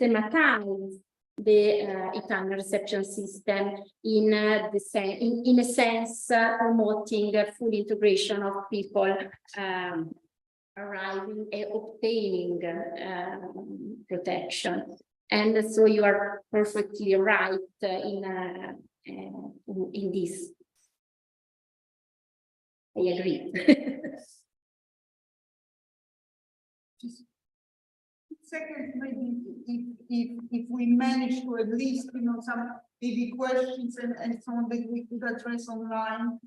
systematize the Italian reception system in a sense promoting full integration of people arriving and obtaining protection. And so you are perfectly right in this. I agree. Second, maybe if we manage to at least, you know, some maybe questions and so on that we could address online.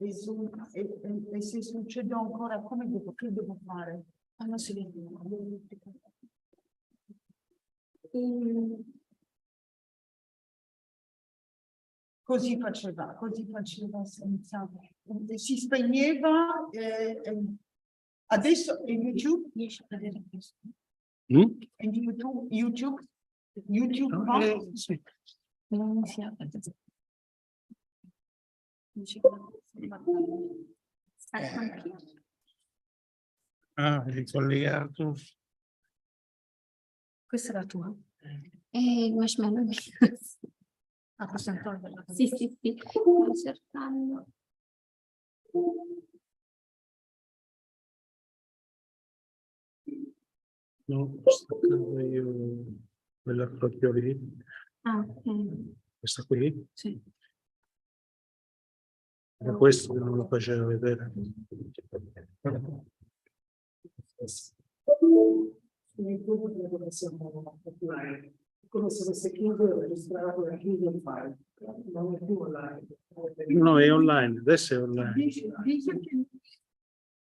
E se succede ancora, come devo, che devo fare? Non si vede. Così faceva senza, si spegneva, adesso in YouTube riesce a vedere questo. In YouTube va? Sì. Non si apre. Ah, è collegato. Questa è la tua? Il marshmallow. Ah, possiamo toglierla? Sì, sto cercando. No, sto staccando io quella proprio lì. Ah, ok. Questa qui? Sì. Era questo che non lo faceva vedere. Come se avesse chiuso e registrato la chiuso il file, non è più online. No, è online, adesso è online. Dice che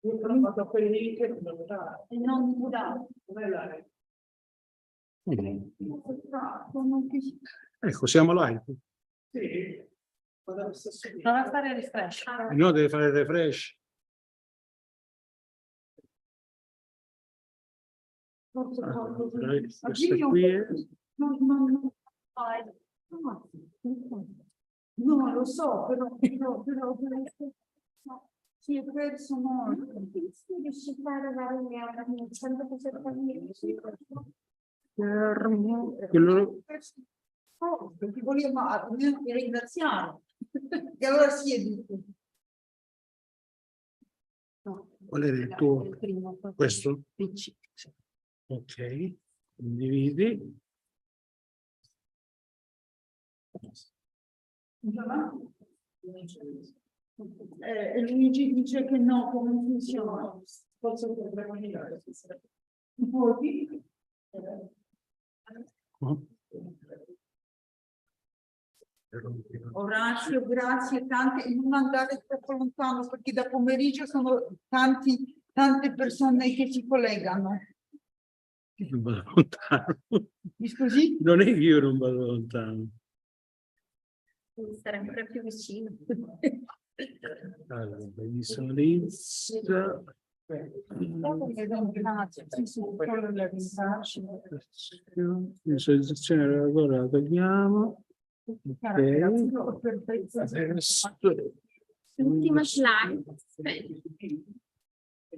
Io però ho fatto quel link e non mi dà. non è live. Ecco, siamo live. Sì, ma dallo stesso video. Prova a fare refresh. No, deve fare il refresh. Questa qui è... No, lo so, però si è perso molto. Quello... Perché volevo ringraziare. E allora si è detto. Qual era il tuo? Questo? Ok, condividi. Luigi dice che no, che non funziona. Forse potremmo mirare. Orazio, grazie tante, e non andare troppo lontano perché da pomeriggio sono tante persone che si collegano. Non vado lontano. Mi scusi? Non è che io non vado lontano. Devi stare ancora più vicino. Allora, visualizza. Visualizzazione allora la togliamo. L'ultima slide.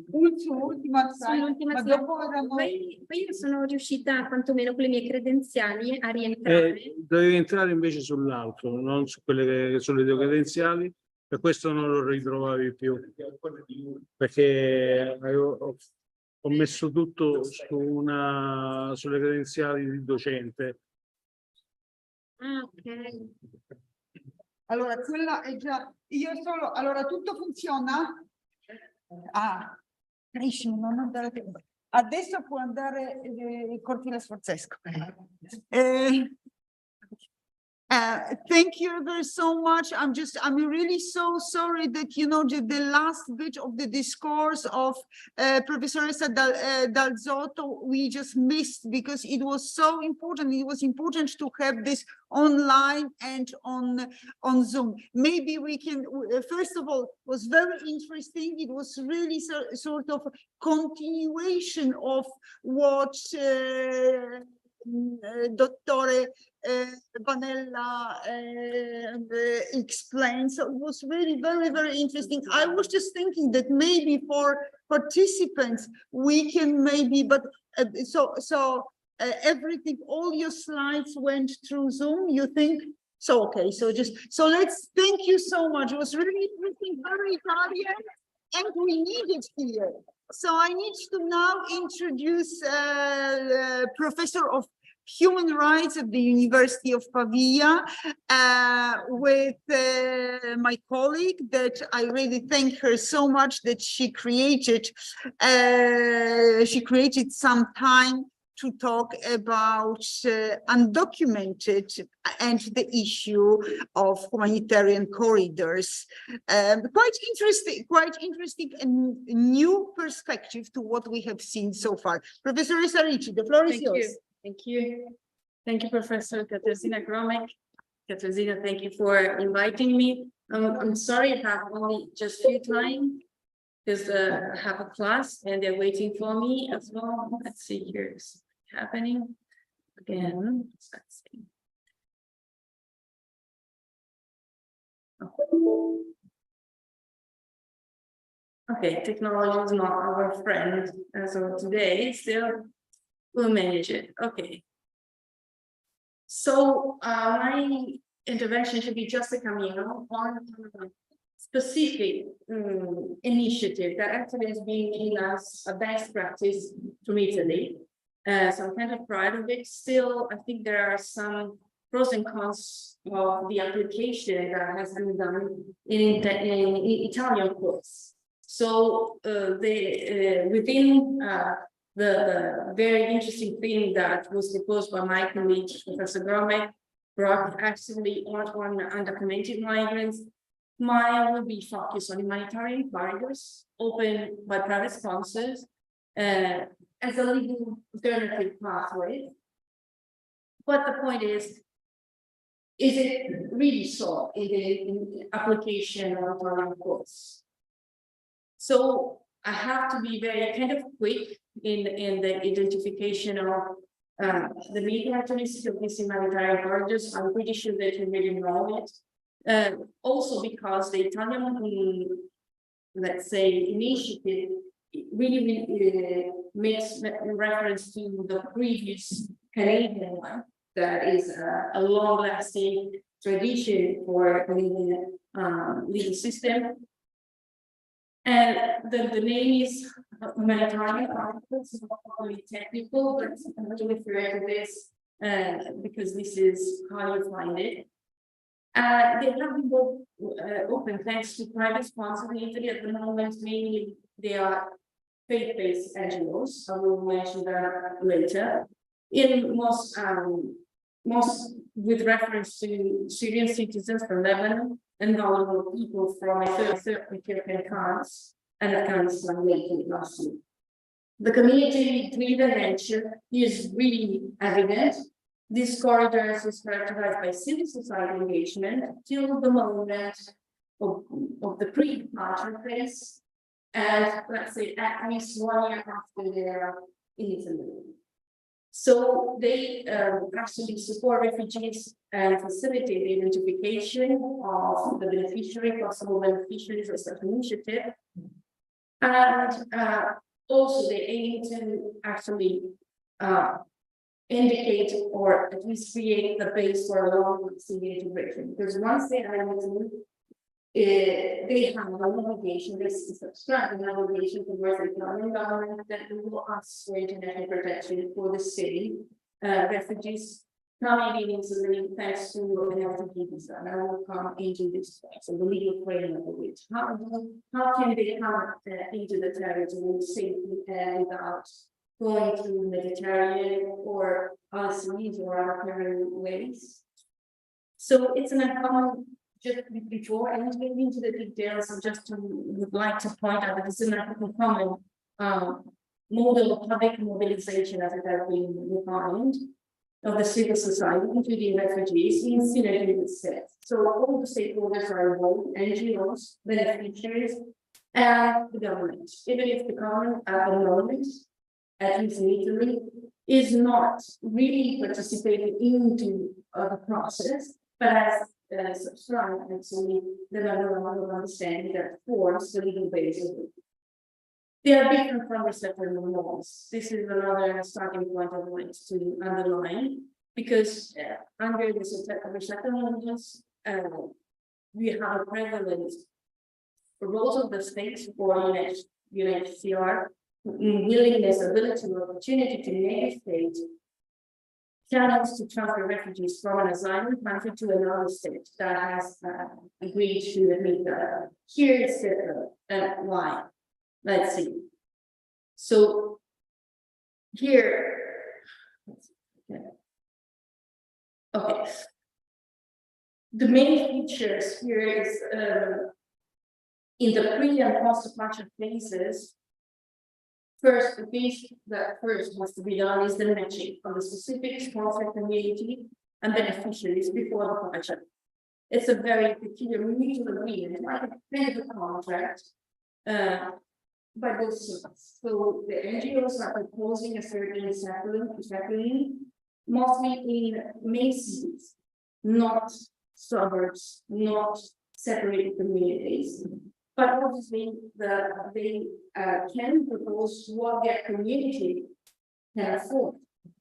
Ultima slide. Ma dopo poi io sono riuscita quantomeno con le mie credenziali a rientrare. Dovevi entrare invece sull'altro, non su quelle che sono le tue credenziali, per questo non lo ritrovavi più, perché ho messo tutto sulle credenziali di docente. Ah, ok. Allora, quella è già, allora tutto funziona? Ah, carissimo, non andare. Adesso può andare il cortile sforzesco. Thank you very so much. I'm really so sorry that, you know, the last bit of the discourse of Professoressa Dal Zotto we just missed because it was so important. It was important to have this online and on Zoom. Maybe we can, first of all, it was very interesting. It was really sort of continuation of what Dottore Vanella explained. So it was really very, very interesting. I was just thinking that maybe for participants, we can maybe, but everything, all your slides went through Zoom, you think? So, okay, so let's, thank you so much. It was really interesting, very Italian, and we need it here. So I need to now introduce Professor of Human Rights at the University of Pavia with my colleague that I really thank her so much that she created some time to talk about undocumented and the issue of humanitarian corridors. Quite interesting and new perspective to what we have seen so far. Professor Risarici, the floor is yours. Thank you. Thank you, Professor Katarzyna Gromek. Katarzyna, thank you for inviting me. I'm sorry I have only just few time because I have a class and they're waiting for me as well. Let's see, here's happening again. Let's see. Okay, technology is not our friend as of today, still we'll manage it. Okay. So my intervention should be just a cameo on a specific initiative that actually has been in us a best practice from Italy. So I'm kind of proud of it. Still, I think there are some pros and cons of the application that has been done in Italian courts. So within the very interesting thing that was proposed by my colleague, Professor Gromek, brought actually on undocumented migrants. Mine will be focused on humanitarian corridors opened by private sponsors as a legal alternative pathway. But the point is it really so in the application of Italian courts? So I have to be very kind of quick in the identification of the media activities of these humanitarian corridors. I'm pretty sure that you really know it. Also because the Italian, let's say, initiative really makes reference to the previous Canadian one that is a long-lasting tradition for the legal system. And the name is humanitarian articles, not only technical, but I'm going to refer to this because this is how you find it. They have been both open thanks to private sponsors in Italy at the moment. Mainly they are faith-based NGOs. I will mention that later. In most with reference to Syrian citizens from Lebanon and vulnerable people from Ethiopian countries and Afghanistan lately last year. The community-driven nature is really evident. This corridor is characterized by civil society engagement till the moment of the pre-departure phase, and let's say at least 1 year after they're in Italy. So they actually support refugees and facilitate the identification of the possible beneficiaries of such initiative. And also they aim to actually indicate or at least create the base for a long-lasting integration. Because once they are in Italy, they have an obligation, they subscribe an obligation towards the Italian government that will ask for international protection for the city. Refugees coming in Italy thanks to an FTP visa, and I will come into this. So the legal framework of it. How can they come into the territory safely and without going through the Mediterranean or other seas or other ways? So it's an uncommon. Just before entering into the details, I just would like to point out that this is an uncommon model of public mobilization as it has been defined of the civil society, including refugees, in synergy with SET. So all the stakeholders are involved, NGOs, beneficiaries, and the government. Even if the government at the moment at least in Italy, is not really participating into the process, but as subscribed actually the memorandum of understanding that forms the legal basis of it. They are different from resettlement laws. This is another starting point I would like to underline, because under the resettlement laws, we have a prevalent roles of the states for UNHCR, willingness, ability, or opportunity to negotiate channels to transfer refugees from an asylum country to another state that has agreed to admit that. Here is the why. Let's see. So here, okay. The main features here is in the pre and post-departure phases. First, the piece that first has to be done is the matching of the specific sponsor community and beneficiaries before departure. It's a very peculiar mutual agreement, like a kind of a contract by both sides. So the NGOs are proposing a certain settling, mostly in main cities, not suburbs, not separated communities. But obviously, they can propose what their community can afford,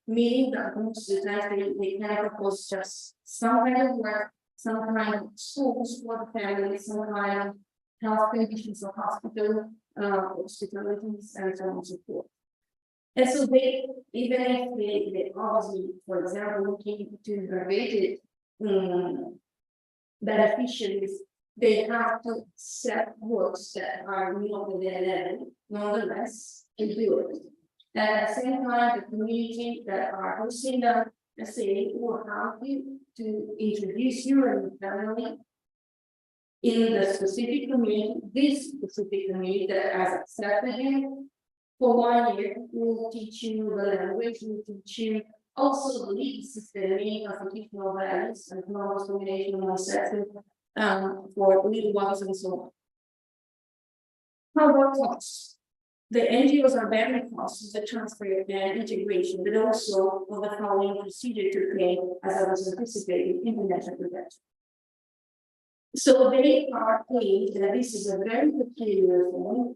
meaning that most of the time they can propose just some kind of work, some kind of schools for the family, some kind of health conditions or hospitalities, and so on and so forth. And so they, even if they obviously, for example, looking to graduated beneficiaries, they have to set works that are not within level, nonetheless, to do it. And at the same time, the community that are hosting them, let's say, will help you to introduce you and your family in the specific community, this specific community that has accepted you for 1 year, will teach you the language, will teach you also the legal system, meaning constitutional values and non-discrimination, non-sexism, for little ones and so on. How about costs? The NGOs are bearing costs of the transfer and integration, but also of the following procedure to pay, as I was anticipating, in the national protection. So they are paid, and this is a very peculiar thing,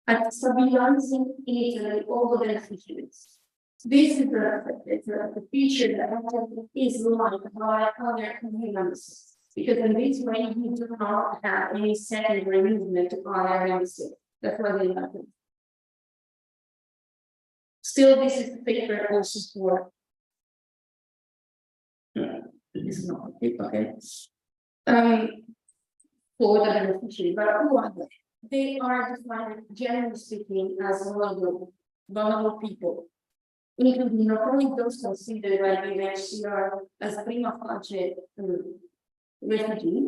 at stabilizing in Italy all the beneficiaries. This is the feature that is liked by other communities. Because in this way, you do not have any secondary movement to other members. That's why they like it. Still, this is the paper also for. This is not okay. For the beneficiary, but who are they? They are defined, generally speaking, as vulnerable people, including not only those considered by the UNHCR as prima facie refugee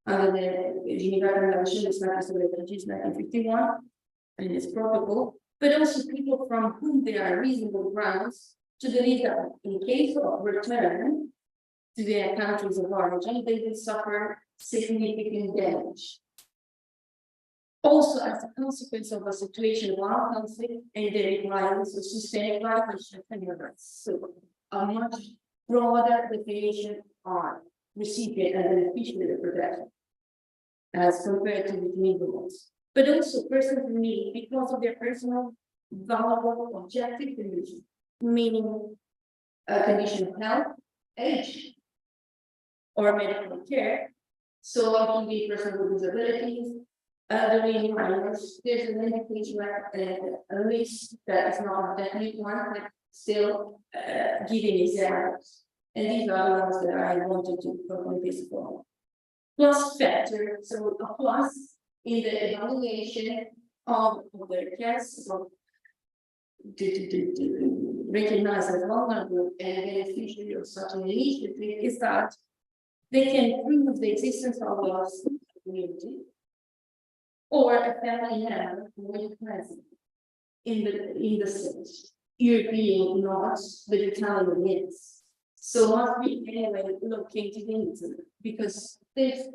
under the Geneva Convention, the Status of Refugees 1951, and its protocol, but also people from whom there are reasonable grounds to believe that in case of return to their countries of origin, they will suffer significant damage. Also, as a consequence of a situation of armed conflict and the requirements of sustained violation of human rights. So, a much broader definition on recipient and beneficiary of protection as compared to the legal ones. But also persons in need because of their personal, vulnerable, objective condition, meaning a condition of health, age, or medical care. So it can be persons with disabilities, elderly minors. There's an indication, a list that is not a definite one, but still giving examples. And these are the ones that I wanted to put on this form. Plus factor, so a plus in the evaluation of their cases of to recognize as vulnerable and beneficiary of such an initiative is that they can prove the existence of a community or a family member who is present in the state. European not, but Italian is. So must be anyway located in Italy, because if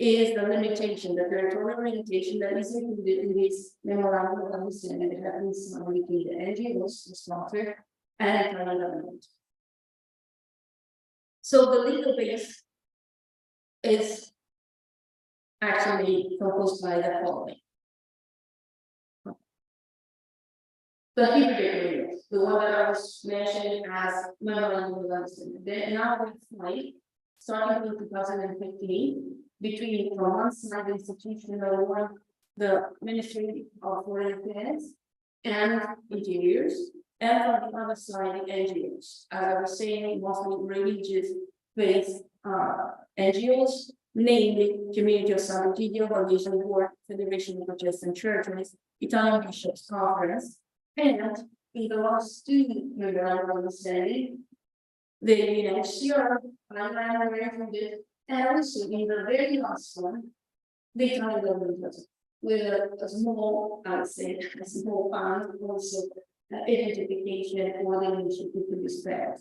is the limitation, the territorial limitation that is included in this memorandum of understanding that has been signed between the NGOs, the sponsor, and the Italian government. So the legal base is actually proposed by the following. The Hebrew agreement, the one that I was mentioning as memorandum of understanding, then now we find, starting in 2015, between from one side the institutional one, the Ministry of Foreign Affairs and Interiors, and from the other side, the NGOs. As I was saying, mostly religious-based NGOs, namely Community of San Egidio, Foundation Board, Federation of Protestant Churches, Italian Bishops Conference, and in the last two memorandum of understanding, the UNHCR, and also in the very last one, the Italian government with a small, I would say, a small fund, also identification for the initiative to be spread.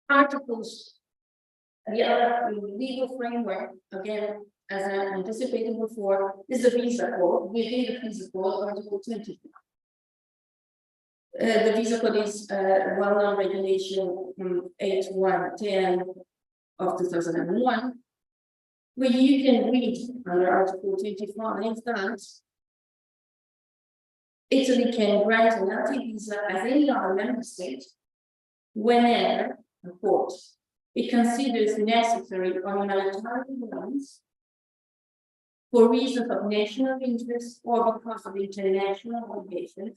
Articles, the other legal framework, again, as I anticipated before, is the visa code. Within the visa code, Article 20. The visa code is well-known regulation 8110 of 2001, where you can read under Article 25 that Italy can grant an anti-visa as any other member state whenever, of course, it considers necessary on humanitarian grounds for reasons of national interest or because of international obligations.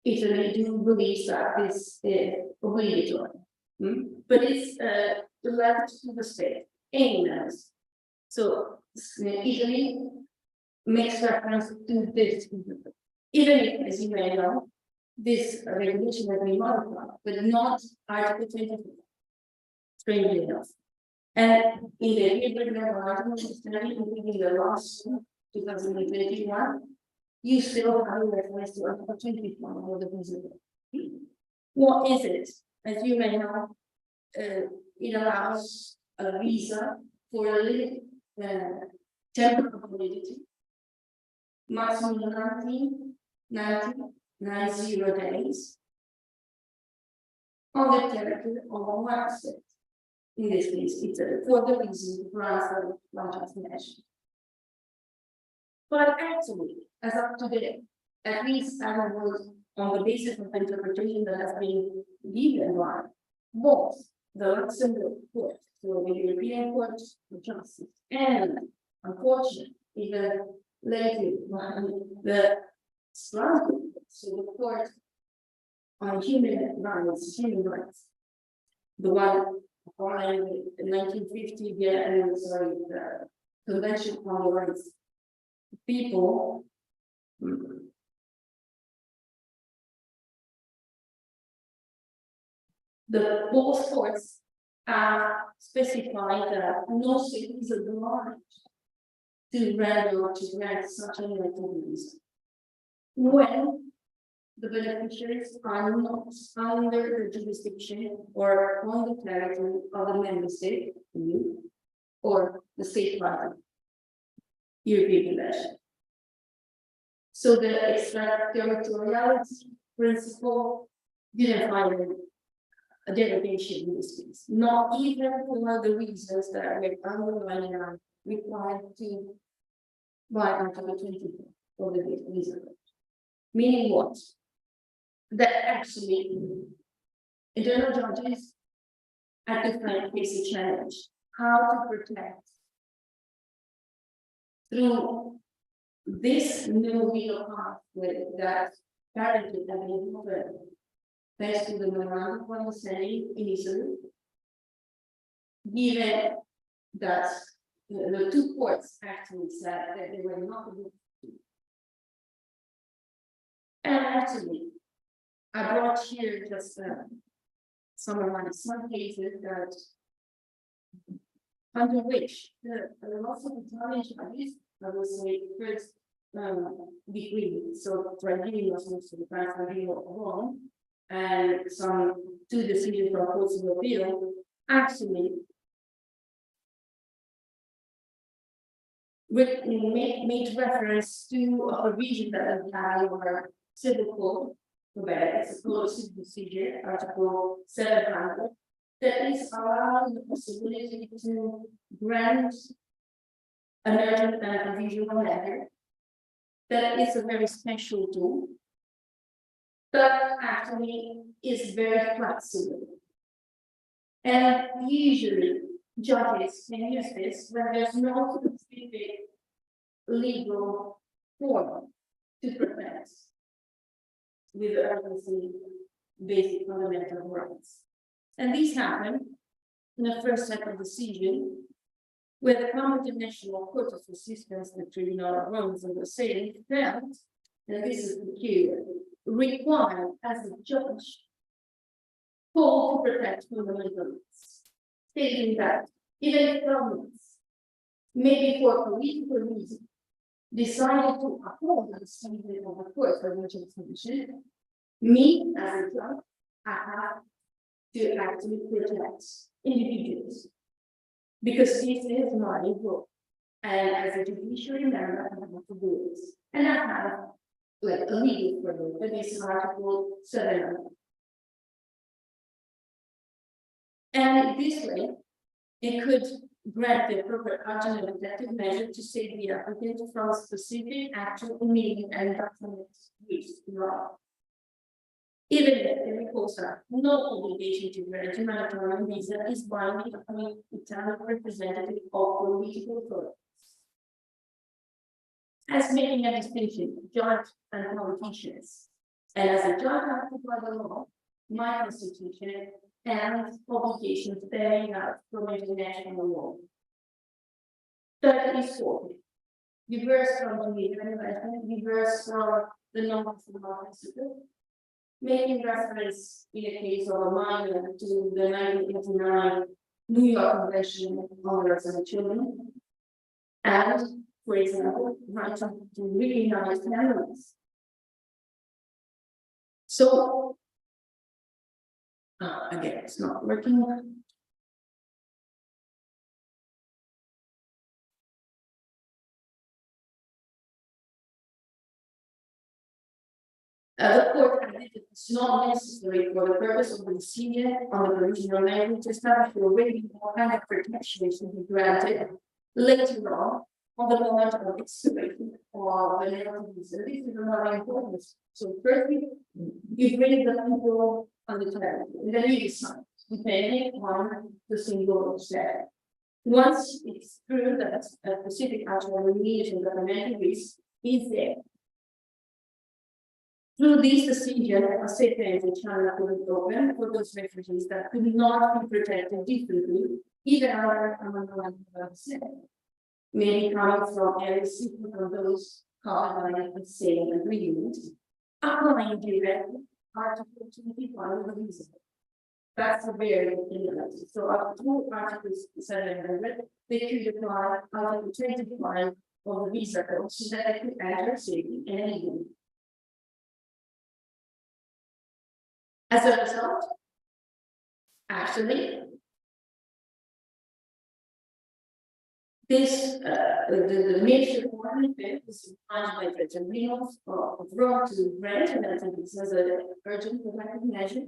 Italy do believe that this is obligatory, but it's left to the state. Anyways, so Italy makes reference to this, even if, as you may know, this regulation has been modified, but not Article 24. Strangely enough. And in the Hebrew memorandum of understanding, including the last 2021, you still have a reference to Article 24 of the visa. What is it? As you may know, it allows a visa for a limited temporary validity, maximum 90 days on the territory of one state. In this case, it's for the reason grants the largest nation. But actually, as of today, at least I was on the basis of interpretation that has been given by both the Luxembourg Court, so the European Court of Justice, and unfortunately, even lately, the Strasbourg, so the Court on Human Rights, the one following the 1950 the Convention on the Rights of People. The both courts specified that no state is obliged to render or to grant such a visa when the beneficiaries are not under the jurisdiction or on the territory of the member state or the state partner, European Convention. So the extraterritoriality principle didn't find a derogation in this case, not even for the reasons that are underlying are required to by Article 24 of the visa. Meaning what? That actually internal judges at different cases challenge how to protect through this new legal pathway that apparently has been opened thanks to the memorandum of understanding initially, given that the two courts actually said that they were not able to. And actually, I brought here just summarize some cases that under which the lots of Italian judges, I will say, first degree, so tribunals, also the first tribunal alone, and some two decisions from courts of appeal actually made reference to a provision that applies our civil code, where it's a code of civil procedure, Article 700, that is allowing the possibility to grant an urgent and provisional letter. That is a very special tool, but actually is very flexible. And usually judges can use this when there's no specific legal form to protect with urgency basic fundamental rights. And these happen in the first set of decision where the competent national court of assistance, the Tribunal of Rome and the same felt, and this is peculiar, required as a judge called to protect fundamental rights, stating that even if governments, maybe for political reasons, decided to uphold the decision of the court for which it's mentioned, me as a judge, I have to actually protect individuals. Because this is my role. And as a judiciary member, I have to do this. And I have like a legal framework that is Article 7. And this way, it could grant the appropriate urgent and effective measure to save the applicant from specific actual immediate and documented risk law. Even if the reports are no obligation to grant humanitarian visa is binding on Italian representative of political authorities. As making a distinction, judge and politicians, and as a judge acted by the law, my constitution and obligations bearing out from international law. That is for diverse from the investment, diverse from the non-conformal principle. Making reference in the case of a minor to the 1989 New York Convention on the Rights of Children, and, for example, right to reunite families. So, again, it's not working. The court admitted it's not necessary for the purpose of the decision on the provisional language to establish already what kind of protection should be granted later on the moment of expiration or the legal visa. This is another important. So firstly, you bring the people on the term, and then you decide, depending on the single step. Once it's true that a specific actual remediation documentary risk is there. Through this decision, a safe entry channel could be open for those refugees that could not be protected differently, even under maybe coming from areas different from those covered by the same agreement, applying directly Article 21 of the visa. That's a very important. So up to Article 700, they could apply Article 21 of the visa code so that they could enter safely and legally. As a result, actually, this the major requirement is defined by the tribunals of Rome to grant this as an urgent protective measure.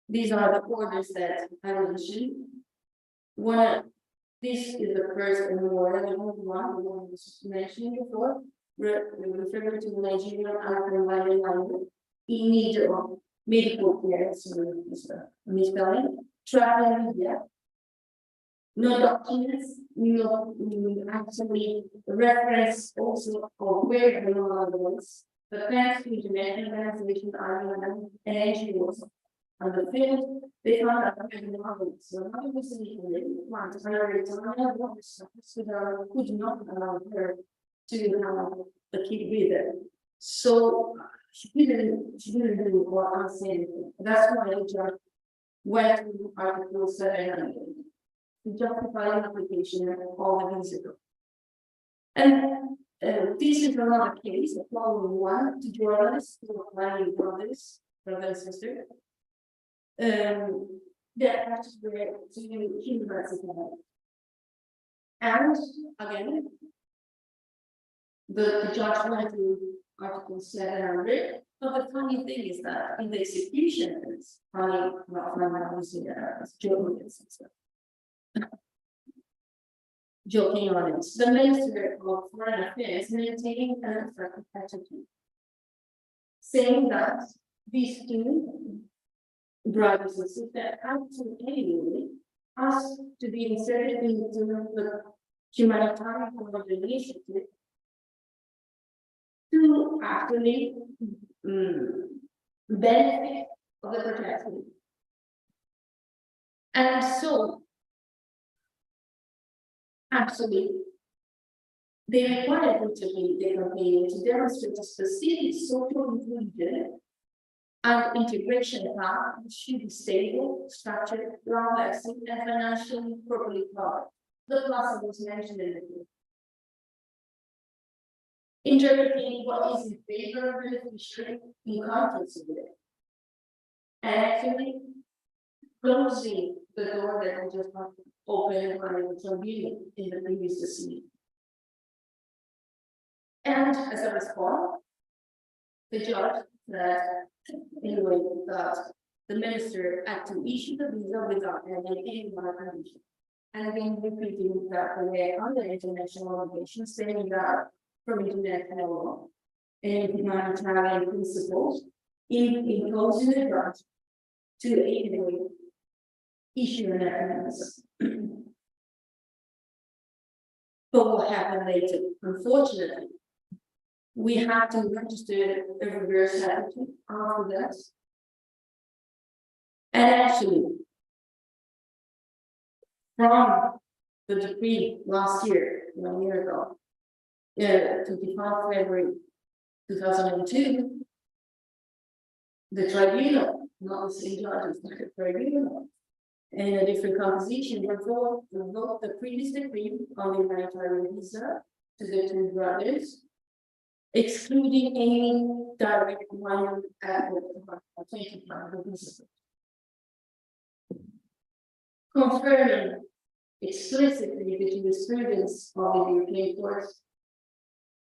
These are the orders that I mentioned. This is the first and more relevant one, the one was mentioned before, referring to the Nigerian unconfined in need of medical care, so misspelling, traveling media, no documents, no actually reference also of where the law was, but thanks to international organizations, and NGOs on the field, they found that the law so not was legally want to could not allow her to have the kid with her. So she didn't do what I'm saying. That's why the judge went to Article 700 to justify the application of the visa. And this is another case, the following one, to journalists who are planning brothers and sisters. That has to be to university. And again, the judge went to Article 700, but the funny thing is that in the execution, it's funny, not funny, obviously, it's joking, joking on it. The Minister of Foreign Affairs maintained an unfriendly attitude, saying that these two brothers and sisters actually asked to be inserted into the humanitarian initiative to actually benefit of the protection. And so, absolutely, they required them to be the campaign to demonstrate a specific social inclusion and integration path which should be stable, structured, long-lasting, and financially properly covered. The plus was mentioned in the book. Interpreting what is in favor of the beneficiary in context of it. And actually closing the door that we just opened by the tribunal in the previous decision. And as a response, the judge said anyway that the minister had to issue the visa without any condition. And again, repeating that they are under international obligations, saying that from international law and humanitarian principles, imposing the right to anyway issue an mechanism. But what happened later? Unfortunately, we had to register a reverse attitude after that. And actually, from the decree last year, 1 year ago, 25 February 2002, the tribunal, not the same judges, but the tribunal, in a different composition, revoked the previous decree on the humanitarian visa to the two brothers, excluding any direct minor visa. Confirming explicitly the jurisprudence of the European courts,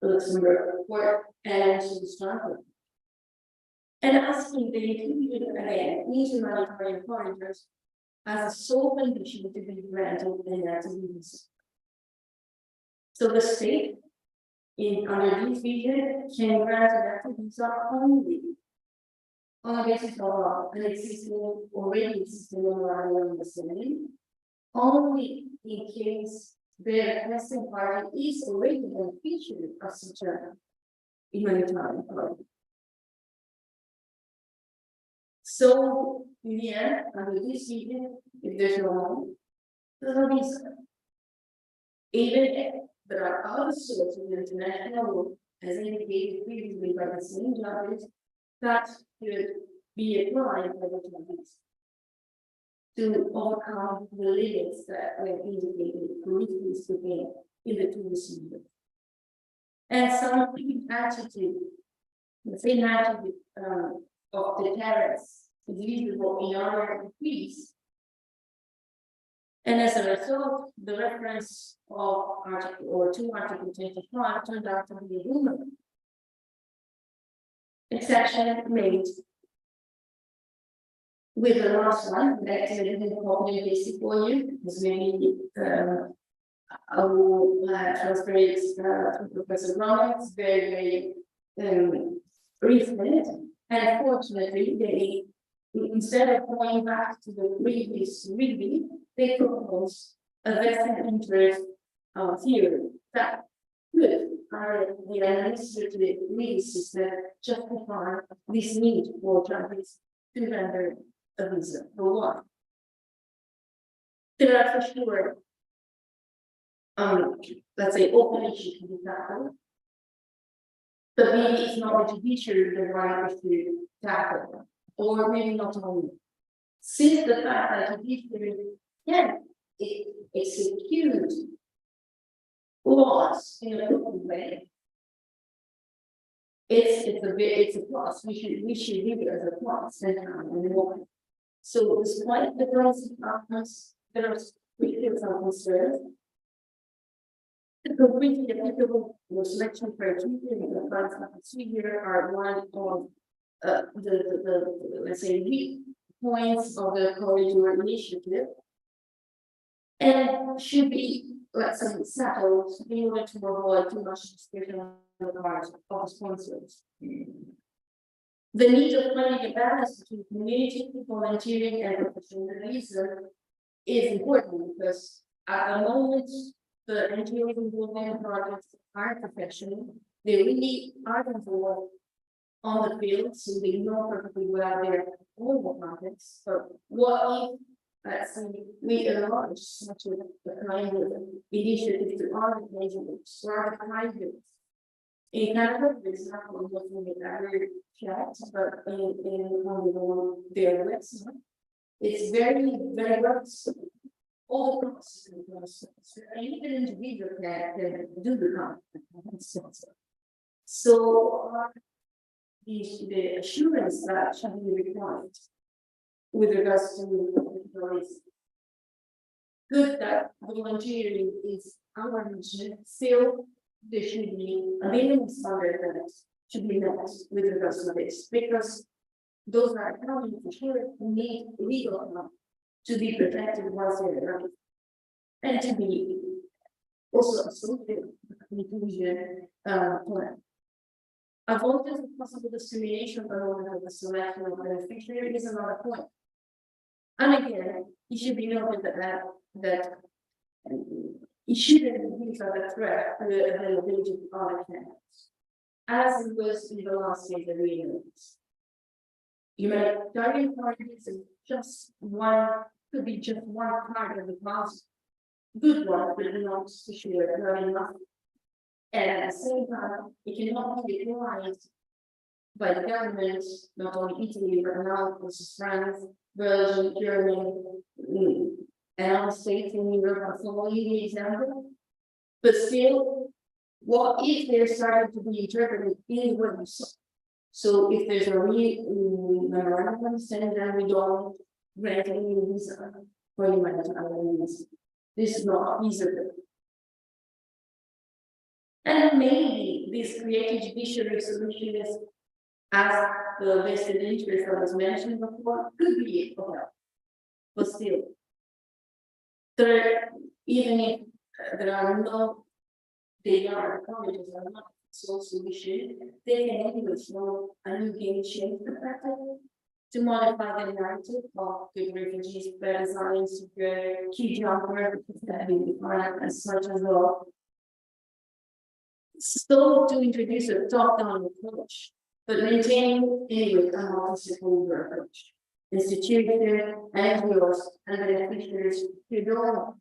the Luxembourg court, and Strasbourg, and asking the inclusion again into humanitarian corridors as a sole condition to be granted an visa. So the state, under this vision, can grant an visa only on the basis of an already existing memorandum of understanding, only in case the requesting party is already beneficiary of such a humanitarian corridor. So, in the end, under this vision, if there's no visa. Even if there are other sources of international law, as indicated previously by the same judges, that could be applied by the judges to overcome the limits that were indicated previously speaking in the two receivers. And some attitude, the same attitude of deterrence is visible in other decrees. And as a result, the reference of Article or to Article 25 turned out to be a rumor. Exception made with the last one that I didn't copy and paste for you, because maybe I will transfer it to Professor Roberts very, very briefly. And unfortunately, they, instead of going back to the previous review, they propose a vested interest theory that could the administrative legal system justify this need for judges to render a visa for one. There are for sure, let's say, open issues to be tackled, but maybe it's not the judiciary the right to tackle them, or maybe not only. Since the fact that the judiciary can execute laws in a different way, it's a plus. We should read it as a plus and more. So despite the difference in outcomes, there are some concerns. The completely applicable selection criteria in the funds that you see here are one of the let's say weak points of the corridor initiative, and should be, let's say, settled in order to avoid too much discussion on the part of the sponsors. The need of finding a balance between community, volunteering, and professionalism is important because at the moment the NGOs involved in projects are professional. They really are involved on the field, so they know perfectly well their own projects. But what if, let's say, we enlarge such a kind of initiative to other NGOs or other private? In Canada, for example, I'm looking at other chats, but on their website, it's very, very well. All the process, and even individual can do the content. So the assurance that shall be required with regards to employees. Good that volunteering is our mission, still there should be a minimum standard that should be met with regards to this, because those are accounting for sure need legal to be protected once they're around, and to be also associated with the inclusion plan. Avoidance of possible discrimination along the selection of beneficiary is another point. And again, it should be noted that it shouldn't be a threat to the availability of other candidates, as it was in the last stage of the Humanitarian parties is just one, could be just one part of the process. Good one, but not sure, not enough. And at the same time, it cannot be applied by the government, not only Italy, but now also France, Belgium, Germany, and other states in Europe are following the example. But still, what if they're starting to be interpreted in words? So if there's a memorandum of understanding, then we don't grant any visa for humanitarian needs. This is not feasible. And maybe this creative judiciary solution is, as the vested interest that was mentioned before, could be of help. But still, even if there are no, they are colleges are not sole solution, they can anyway show a new game change perspective to modify the narrative of the refugees better science, key jumper that we define as such as well. So to introduce a top-down approach, but maintaining anyway a multi-stakeholder approach. Institutions, NGOs, and beneficiaries should all,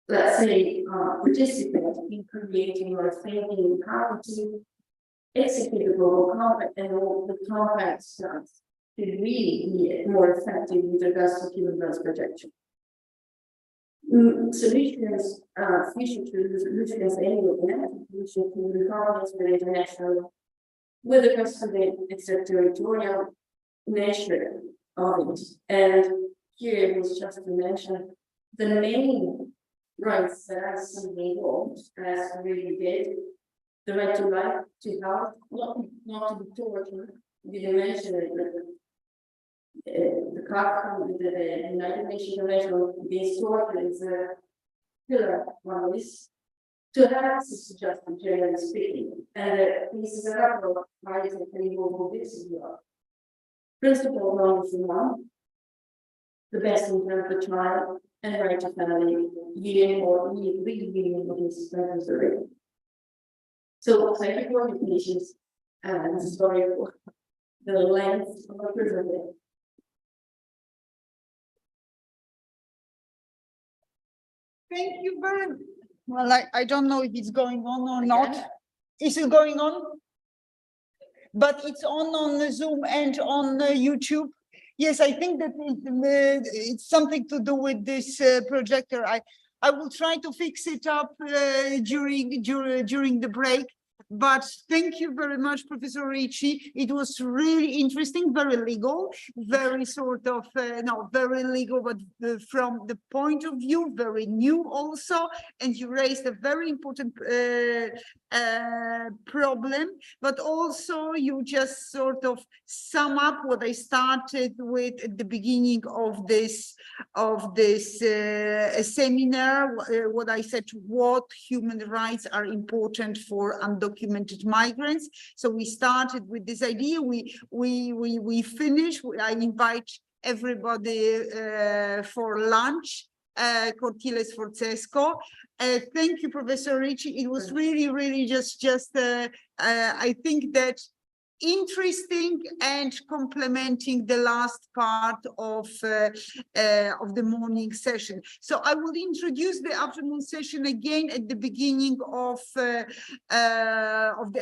let's say, participate in creating or thinking how to execute the global compact, and all the compact stuff should really be more effective with regards to human rights protection. Solutions, future solutions, anyway, solutions to the governments with international, with regards to the extraterritorial nature of it. And here it was just to mention the main rights that are something involved, as we really did, the right to life, to health, not to be tortured. Didn't mention it, but the United Nations Convention against torture is a pillar on this, to have access to justice, generally speaking, and this is a couple of rights that can involve this as well. Principle number one, the best interest of the child, and right to family union or reunion with his parents already. So thank you for your patience and sorry for the length of the presentation. Thank you very much. Well, I don't know if it's going on or not. Is it going on? But it's on the Zoom and on YouTube. Yes, I think that it's something to do with this projector. I will try to fix it up during the break. but thank you very much, Professor Ricci. It was really interesting, very legal, very sort of, very legal, but from the point of view, very new also. And you raised a very important problem, but also you just sort of sum up what I started with at the beginning of this seminar, what I said, what human rights are important for undocumented migrants. So we started with this idea, we finished, I invite everybody for lunch, Cortile Sforzesco. Thank you, Professor Ricci. It was really just I think that interesting and complementing the last part of the morning session. So I will introduce the afternoon session again at the beginning of the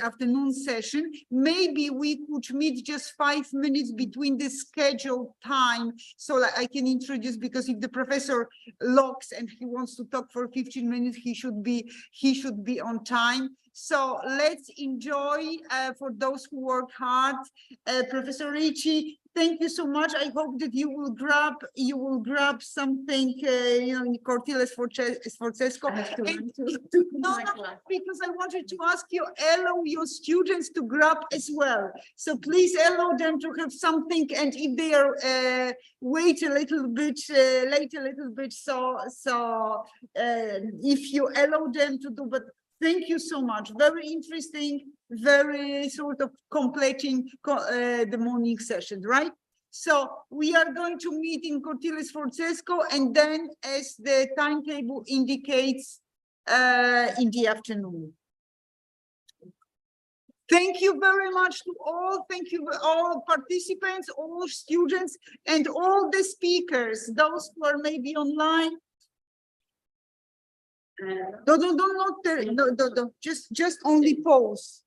afternoon session. Maybe we could meet just 5 minutes between the scheduled time, so that I can introduce, because if the professor locks and he wants to talk for 15 minutes, he should be on time. So let's enjoy for those who work hard. Professor Ricci, thank you so much. I hope that you will grab something, Cortile Sforzesco. I have to run to No, my class. because I wanted to ask you, allow your students to grab as well. So please allow them to have something, and if they are wait a little bit, so if you allow them to do, but thank you so much. Very interesting, very sort of completing the morning session, right? So we are going to meet in Cortile Sforzesco, and then as the timetable indicates, in the afternoon. Thank you very much to all. Thank you all participants, all students, and all the speakers, those who are maybe online. Just only pause.